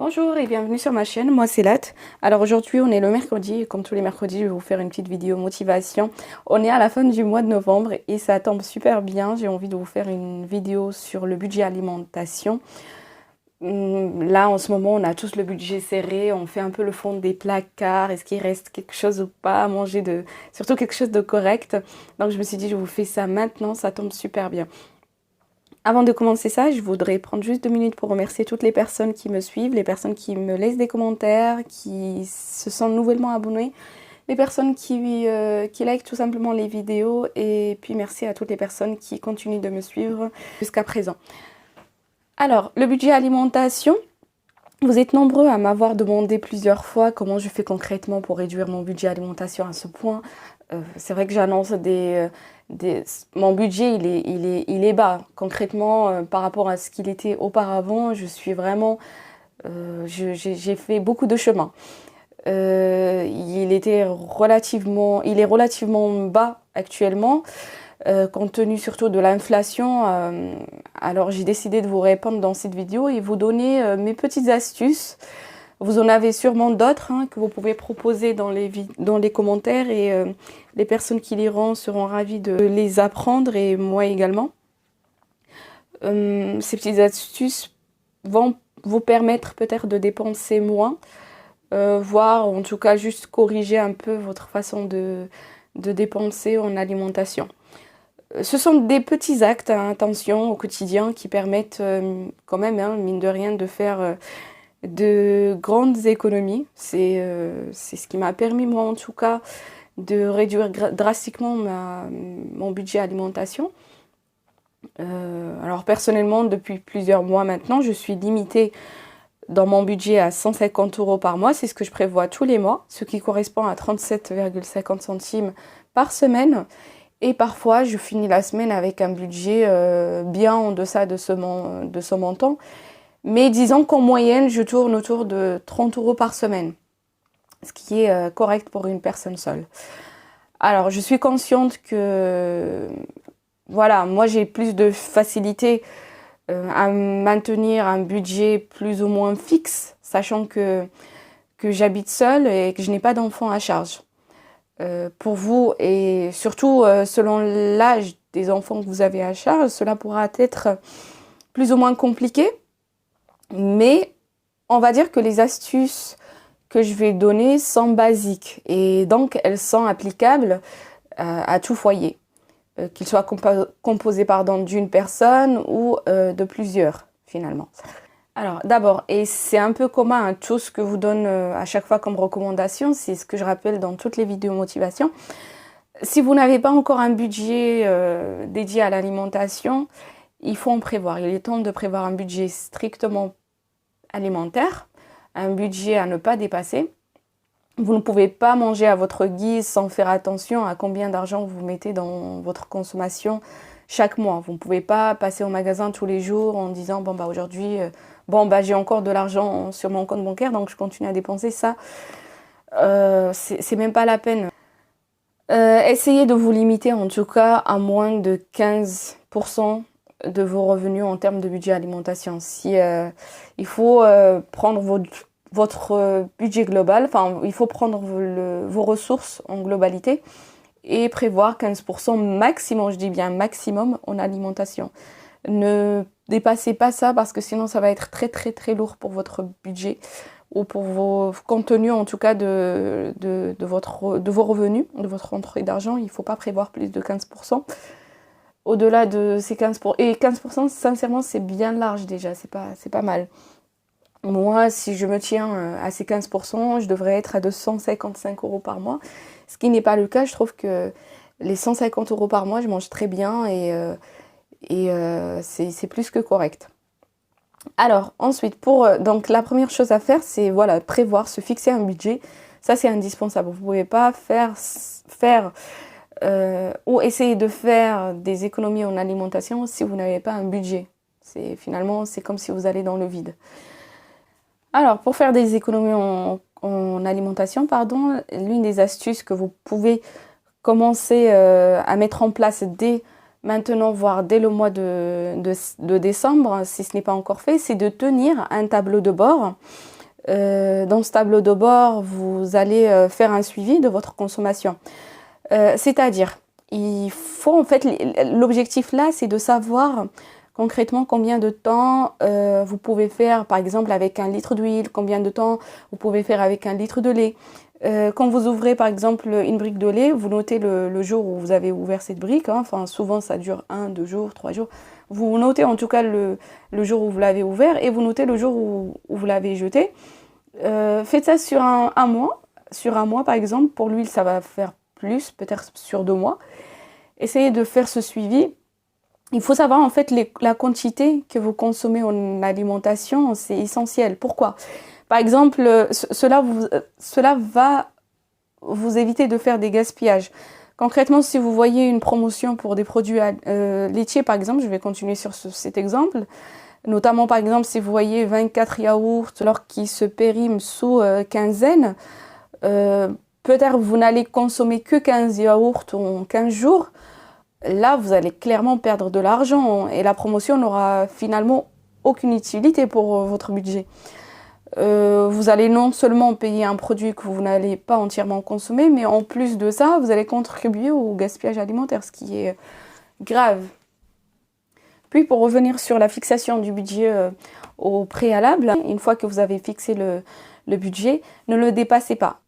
Bonjour et bienvenue sur ma chaîne, moi c'est Lat. Alors aujourd'hui on est le mercredi et comme tous les mercredis je vais vous faire une petite vidéo motivation. On est à la fin du mois de novembre et ça tombe super bien, j'ai envie de vous faire une vidéo sur le budget alimentation. Là en ce moment on a tous le budget serré, on fait un peu le fond des placards, est-ce qu'il reste quelque chose ou pas à manger, surtout quelque chose de correct. Donc je me suis dit je vous fais ça maintenant, ça tombe super bien. Avant de commencer ça, je voudrais prendre juste 2 minutes pour remercier toutes les personnes qui me suivent, les personnes qui me laissent des commentaires, qui se sont nouvellement abonnées, les personnes qui likent tout simplement les vidéos et puis merci à toutes les personnes qui continuent de me suivre jusqu'à présent. Alors, le budget alimentation, vous êtes nombreux à m'avoir demandé plusieurs fois comment je fais concrètement pour réduire mon budget alimentation à ce point. C'est vrai que j'annonce mon budget il est bas concrètement par rapport à ce qu'il était auparavant. Je suis vraiment j'ai fait beaucoup de chemin. Il est relativement bas actuellement compte tenu surtout de l'inflation. Alors j'ai décidé de vous répondre dans cette vidéo et vous donner mes petites astuces. Vous en avez sûrement d'autres que vous pouvez proposer dans les commentaires et les personnes qui liront seront ravies de les apprendre et moi également. Ces petites astuces vont vous permettre peut-être de dépenser moins, voire en tout cas juste corriger un peu votre façon de dépenser en alimentation. Ce sont des petits actes à intention au quotidien qui permettent quand même, mine de rien, de faire de grandes économies. C'est ce qui m'a permis, moi en tout cas, de réduire drastiquement mon budget alimentation. Alors personnellement, depuis plusieurs mois maintenant, je suis limitée dans mon budget à 150 € par mois. C'est ce que je prévois tous les mois, ce qui correspond à 37,50 centimes par semaine. Et parfois, je finis la semaine avec un budget bien en deçà de ce montant. Mais disons qu'en moyenne, je tourne autour de 30 € par semaine, ce qui est correct pour une personne seule. Alors, je suis consciente que, voilà, moi j'ai plus de facilité à maintenir un budget plus ou moins fixe, sachant que j'habite seule et que je n'ai pas d'enfants à charge. Pour vous et surtout selon l'âge des enfants que vous avez à charge, cela pourra être plus ou moins compliqué. Mais on va dire que les astuces que je vais donner sont basiques et donc elles sont applicables à tout foyer, qu'il soit composé d'une personne ou de plusieurs finalement. Alors d'abord, et c'est un peu commun à tout ce que vous donne à chaque fois comme recommandation, c'est ce que je rappelle dans toutes les vidéos motivation. Si vous n'avez pas encore un budget dédié à l'alimentation, il faut en prévoir. Il est temps de prévoir un budget strictement alimentaire, un budget à ne pas dépasser. Vous ne pouvez pas manger à votre guise sans faire attention à combien d'argent vous mettez dans votre consommation chaque mois. Vous ne pouvez pas passer au magasin tous les jours en disant bon bah aujourd'hui j'ai encore de l'argent sur mon compte bancaire donc je continue à dépenser ça. C'est même pas la peine. Essayez de vous limiter en tout cas à moins de 15% de vos revenus en termes de budget alimentation. Si il faut prendre votre budget global, enfin il faut prendre vos ressources en globalité et prévoir 15% maximum, je dis bien maximum, en alimentation. Ne dépassez pas ça parce que sinon ça va être très très très lourd pour votre budget ou pour vos contenus en tout cas de vos revenus, de votre rentrée d'argent. Il ne faut pas prévoir plus de 15%. Au-delà de ces 15%, et 15% sincèrement c'est bien large déjà, c'est pas mal. Moi, si je me tiens à ces 15%, je devrais être à 255 € par mois, ce qui n'est pas le cas. Je trouve que les 150 € par mois, je mange très bien et c'est plus que correct. Alors ensuite, donc la première chose à faire, c'est voilà, prévoir, se fixer un budget. Ça c'est indispensable. Vous ne pouvez pas faire ou essayer de faire des économies en alimentation si vous n'avez pas un budget. Finalement, c'est comme si vous allez dans le vide. Alors, pour faire des économies en alimentation, l'une des astuces que vous pouvez commencer à mettre en place dès maintenant, voire dès le mois de décembre, si ce n'est pas encore fait, c'est de tenir un tableau de bord Dans ce tableau de bord, vous allez faire un suivi de votre consommation. C'est-à-dire, il faut en fait, l'objectif là, c'est de savoir concrètement combien de temps vous pouvez faire, par exemple, avec 1 litre d'huile, combien de temps vous pouvez faire avec 1 litre de lait. Quand vous ouvrez par exemple une brique de lait, vous notez le jour où vous avez ouvert cette brique, hein. Enfin souvent ça dure 1, 2 jours, 3 jours. Vous notez en tout cas le jour où vous l'avez ouvert et vous notez le jour où vous l'avez jeté. Faites ça sur un mois. Sur un mois par exemple, pour l'huile ça va faire plus, peut-être sur 2 mois. Essayez de faire ce suivi. Il faut savoir en fait la quantité que vous consommez en alimentation, c'est essentiel. Pourquoi ? Par exemple, cela va vous éviter de faire des gaspillages. Concrètement, si vous voyez une promotion pour des produits laitiers, par exemple, je vais continuer sur cet exemple, notamment par exemple si vous voyez 24 yaourts alors qu'ils se périment sous quinzaine, peut-être vous n'allez consommer que 15 yaourts en 15 jours, là vous allez clairement perdre de l'argent et la promotion n'aura finalement aucune utilité pour votre budget. Vous allez non seulement payer un produit que vous n'allez pas entièrement consommer, mais en plus de ça, vous allez contribuer au gaspillage alimentaire, ce qui est grave. Puis pour revenir sur la fixation du budget au préalable, une fois que vous avez fixé le budget, ne le dépassez pas.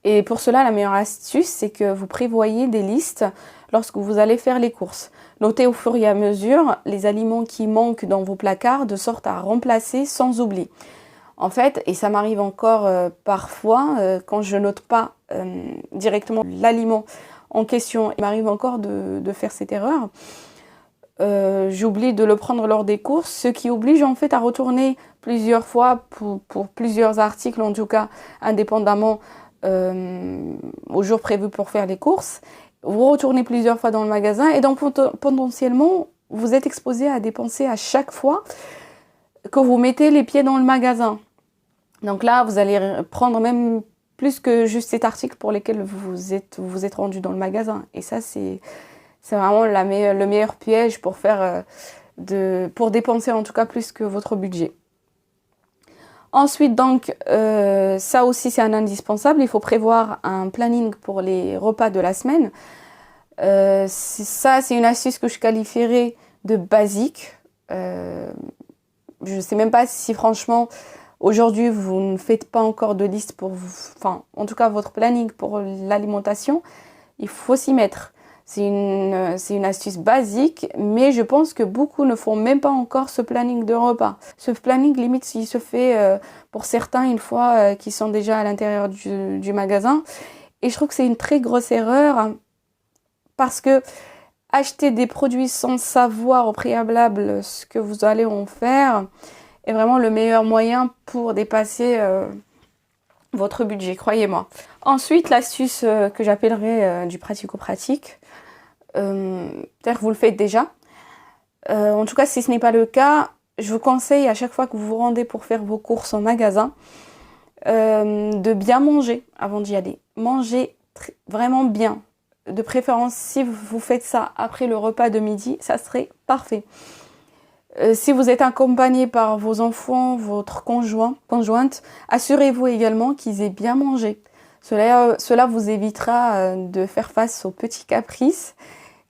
Et pour cela, la meilleure astuce, c'est que vous prévoyez des listes lorsque vous allez faire les courses. Notez au fur et à mesure les aliments qui manquent dans vos placards de sorte à remplacer sans oubli. En fait, et ça m'arrive encore parfois, quand je note pas directement l'aliment en question, il m'arrive encore de faire cette erreur. J'oublie de le prendre lors des courses, ce qui oblige en fait à retourner plusieurs fois pour plusieurs articles, en tout cas indépendamment au jour prévu pour faire les courses. Vous retournez plusieurs fois dans le magasin et donc potentiellement vous êtes exposé à dépenser à chaque fois que vous mettez les pieds dans le magasin. Donc là, vous allez prendre même plus que juste cet article pour lequel vous êtes rendu dans le magasin. Et ça, c'est vraiment le meilleur piège pour pour dépenser en tout cas plus que votre budget. Ensuite, donc, ça aussi c'est un indispensable. Il faut prévoir un planning pour les repas de la semaine. Ça, c'est une astuce que je qualifierais de basique. Je ne sais même pas si franchement aujourd'hui vous ne faites pas encore de liste pour en tout cas votre planning pour l'alimentation, il faut s'y mettre. C'est une astuce basique, mais je pense que beaucoup ne font même pas encore ce planning de repas. Ce planning limite il se fait pour certains une fois qu'ils sont déjà à l'intérieur du magasin. Et je trouve que c'est une très grosse erreur parce que acheter des produits sans savoir au préalable ce que vous allez en faire est vraiment le meilleur moyen pour dépasser votre budget, croyez-moi. Ensuite, l'astuce que j'appellerais du pratico-pratique, peut-être vous le faites déjà. En tout cas, si ce n'est pas le cas, je vous conseille à chaque fois que vous vous rendez pour faire vos courses en magasin, de bien manger avant d'y aller. Mangez vraiment bien. De préférence, si vous faites ça après le repas de midi, ça serait parfait. Si vous êtes accompagné par vos enfants, votre conjointe, assurez-vous également qu'ils aient bien mangé. Cela vous évitera de faire face aux petits caprices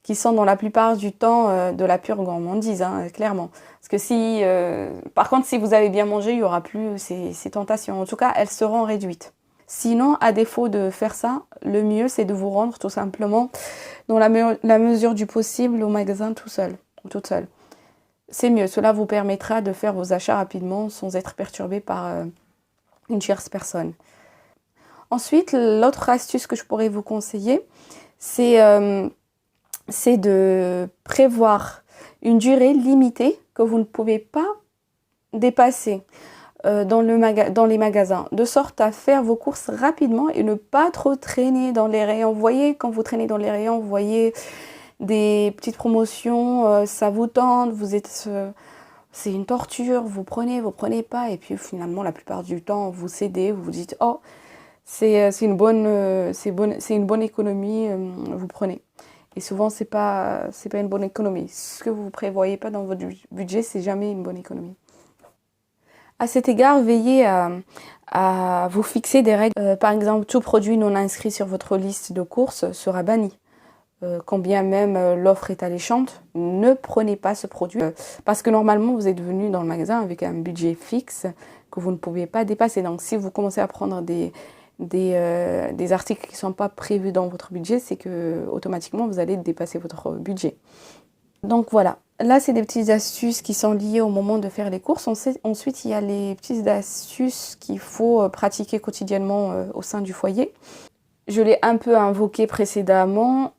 qui sont dans la plupart du temps de la pure gourmandise, hein, clairement. Parce que par contre, si vous avez bien mangé, il n'y aura plus ces tentations. En tout cas, elles seront réduites. Sinon, à défaut de faire ça, le mieux c'est de vous rendre tout simplement dans la mesure du possible au magasin tout seul ou toute seule. C'est mieux, cela vous permettra de faire vos achats rapidement sans être perturbé par une tierce personne. Ensuite, l'autre astuce que je pourrais vous conseiller, c'est de prévoir une durée limitée que vous ne pouvez pas dépasser dans les magasins, de sorte à faire vos courses rapidement et ne pas trop traîner dans les rayons. Vous voyez, quand vous traînez dans les rayons, vous voyez des petites promotions, ça vous tente, c'est une torture, vous prenez pas, et puis finalement la plupart du temps vous cédez, vous vous dites oh c'est une bonne économie, vous prenez. Et souvent c'est pas une bonne économie. Ce que vous prévoyez pas dans votre budget, c'est jamais une bonne économie. À cet égard, veillez à vous fixer des règles. Par exemple, tout produit non inscrit sur votre liste de courses sera banni. Quand bien même l'offre est alléchante, ne prenez pas ce produit parce que normalement vous êtes venu dans le magasin avec un budget fixe que vous ne pouvez pas dépasser. Donc si vous commencez à prendre des articles qui ne sont pas prévus dans votre budget, c'est que automatiquement vous allez dépasser votre budget. Donc voilà, là c'est des petites astuces qui sont liées au moment de faire les courses. Ensuite il y a les petites astuces qu'il faut pratiquer quotidiennement au sein du foyer. Je l'ai un peu invoqué précédemment.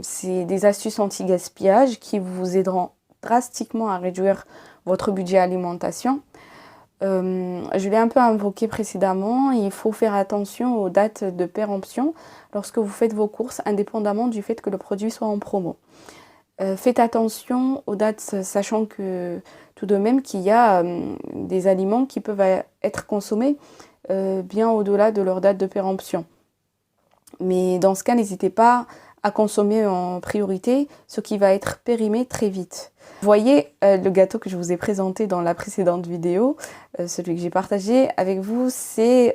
C'est des astuces anti-gaspillage qui vous aideront drastiquement à réduire votre budget alimentation. Je l'ai un peu invoqué précédemment, il faut faire attention aux dates de péremption lorsque vous faites vos courses, indépendamment du fait que le produit soit en promo. Faites attention aux dates, sachant que tout de même qu'il y a des aliments qui peuvent être consommés bien au-delà de leur date de péremption. Mais dans ce cas, n'hésitez pas à consommer en priorité ce qui va être périmé très vite. Vous voyez le gâteau que je vous ai présenté dans la précédente vidéo, celui que j'ai partagé avec vous, je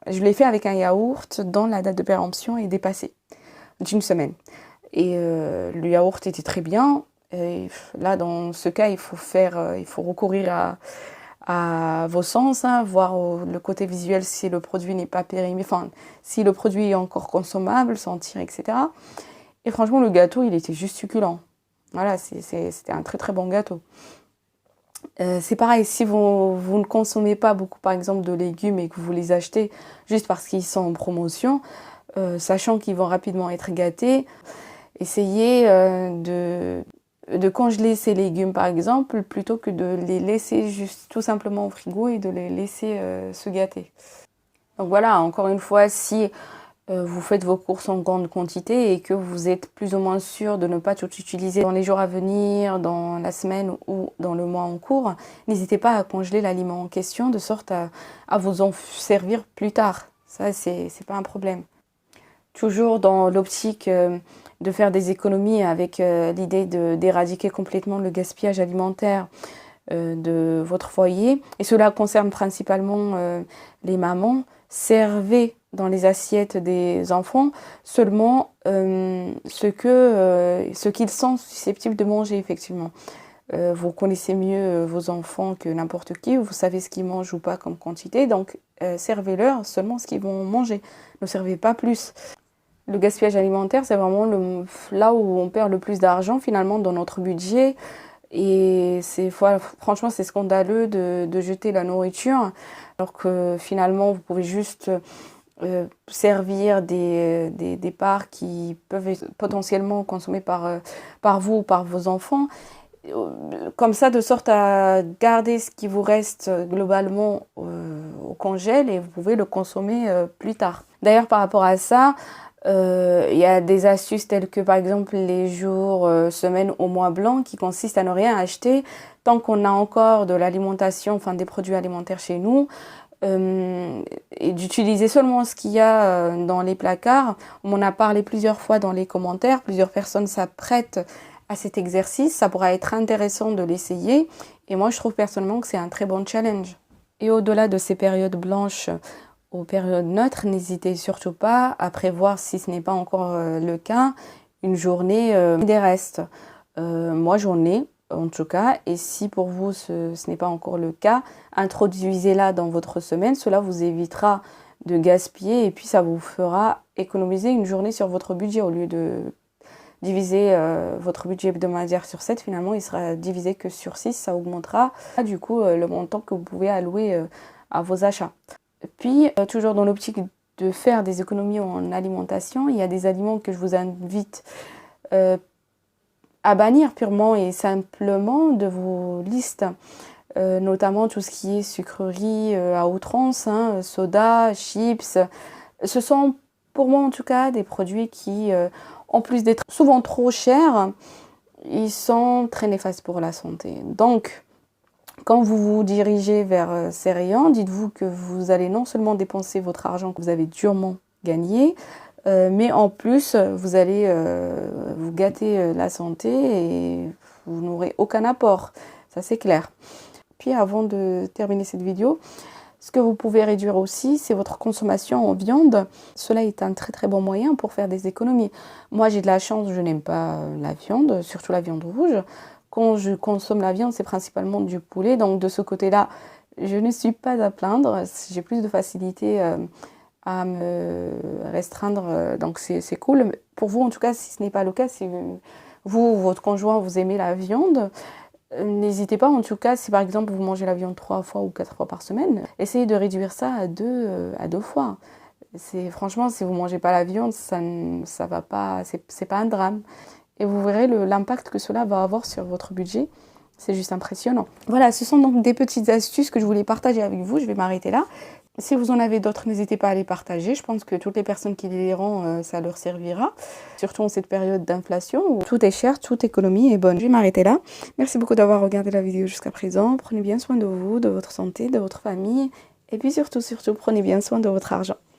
l'ai fait avec un yaourt dont la date de péremption est dépassée d'une semaine. Et le yaourt était très bien. Et là, dans ce cas, il faut recourir à vos sens, hein, voir le côté visuel si le produit n'est pas périmé, enfin si le produit est encore consommable, sentir, etc. Et franchement, le gâteau, il était juste succulent. Voilà, c'était un très très bon gâteau. C'est pareil, si vous ne consommez pas beaucoup, par exemple, de légumes et que vous les achetez juste parce qu'ils sont en promotion, sachant qu'ils vont rapidement être gâtés, essayez de congeler ces légumes par exemple plutôt que de les laisser juste tout simplement au frigo et de les laisser se gâter. Donc voilà, encore une fois, si vous faites vos courses en grande quantité et que vous êtes plus ou moins sûr de ne pas tout utiliser dans les jours à venir, dans la semaine ou dans le mois en cours, n'hésitez pas à congeler l'aliment en question de sorte à vous en servir plus tard. Ça, c'est pas un problème. Toujours dans l'optique de faire des économies avec l'idée d'éradiquer complètement le gaspillage alimentaire de votre foyer. Et cela concerne principalement les mamans. Servez dans les assiettes des enfants seulement ce qu'ils sont susceptibles de manger effectivement. Vous connaissez mieux vos enfants que n'importe qui, vous savez ce qu'ils mangent ou pas comme quantité, donc servez-leur seulement ce qu'ils vont manger. Ne servez pas plus. Le gaspillage alimentaire, c'est vraiment là où on perd le plus d'argent finalement dans notre budget. Et franchement, c'est scandaleux de jeter la nourriture, alors que finalement, vous pouvez juste servir des parts qui peuvent être potentiellement consommées par vous ou par vos enfants. Comme ça, de sorte à garder ce qui vous reste globalement au congèle et vous pouvez le consommer plus tard. D'ailleurs, par rapport à ça, il y a des astuces telles que par exemple les jours, semaines au mois blanc qui consistent à ne rien acheter tant qu'on a encore de l'alimentation, enfin des produits alimentaires chez nous, et d'utiliser seulement ce qu'il y a dans les placards. On m'en a parlé plusieurs fois dans les commentaires, plusieurs personnes s'apprêtent à cet exercice, ça pourra être intéressant de l'essayer et moi je trouve personnellement que c'est un très bon challenge. Et au-delà de ces périodes blanches aux périodes neutres, n'hésitez surtout pas à prévoir, si ce n'est pas encore le cas, une journée des restes. Moi j'en ai en tout cas, et si pour vous ce n'est pas encore le cas, introduisez-la dans votre semaine, cela vous évitera de gaspiller et puis ça vous fera économiser une journée sur votre budget au lieu de diviser votre budget hebdomadaire sur 7, finalement il sera divisé que sur 6, ça augmentera du coup le montant que vous pouvez allouer à vos achats. Puis, toujours dans l'optique de faire des économies en alimentation, il y a des aliments que je vous invite à bannir purement et simplement de vos listes, notamment tout ce qui est sucreries à outrance, hein, soda, chips. Ce sont pour moi en tout cas des produits qui, en plus d'être souvent trop chers, ils sont très néfastes pour la santé. Donc, quand vous vous dirigez vers ces rayons, dites-vous que vous allez non seulement dépenser votre argent que vous avez durement gagné, mais en plus, vous allez vous gâter la santé et vous n'aurez aucun apport. Ça, c'est clair. Puis, avant de terminer cette vidéo, Ce que vous pouvez réduire aussi, c'est votre consommation en viande. Cela est un très très bon moyen pour faire des économies. Moi, j'ai de la chance, je n'aime pas la viande, surtout la viande rouge. Quand je consomme la viande, c'est principalement du poulet. Donc de ce côté-là, je ne suis pas à plaindre. J'ai plus de facilité à me restreindre. Donc c'est cool. Pour vous, en tout cas, si ce n'est pas le cas, si vous ou votre conjoint, vous aimez la viande, n'hésitez pas, en tout cas, si par exemple vous mangez la viande 3 fois ou 4 fois par semaine, essayez de réduire ça à deux fois. Franchement, si vous ne mangez pas la viande, ça va pas, c'est pas un drame. Et vous verrez l'impact que cela va avoir sur votre budget. C'est juste impressionnant. Voilà, ce sont donc des petites astuces que je voulais partager avec vous. Je vais m'arrêter là. Si vous en avez d'autres, n'hésitez pas à les partager. Je pense que toutes les personnes qui les liront, ça leur servira. Surtout en cette période d'inflation où tout est cher, toute économie est bonne. Je vais m'arrêter là. Merci beaucoup d'avoir regardé la vidéo jusqu'à présent. Prenez bien soin de vous, de votre santé, de votre famille. Et puis surtout, prenez bien soin de votre argent.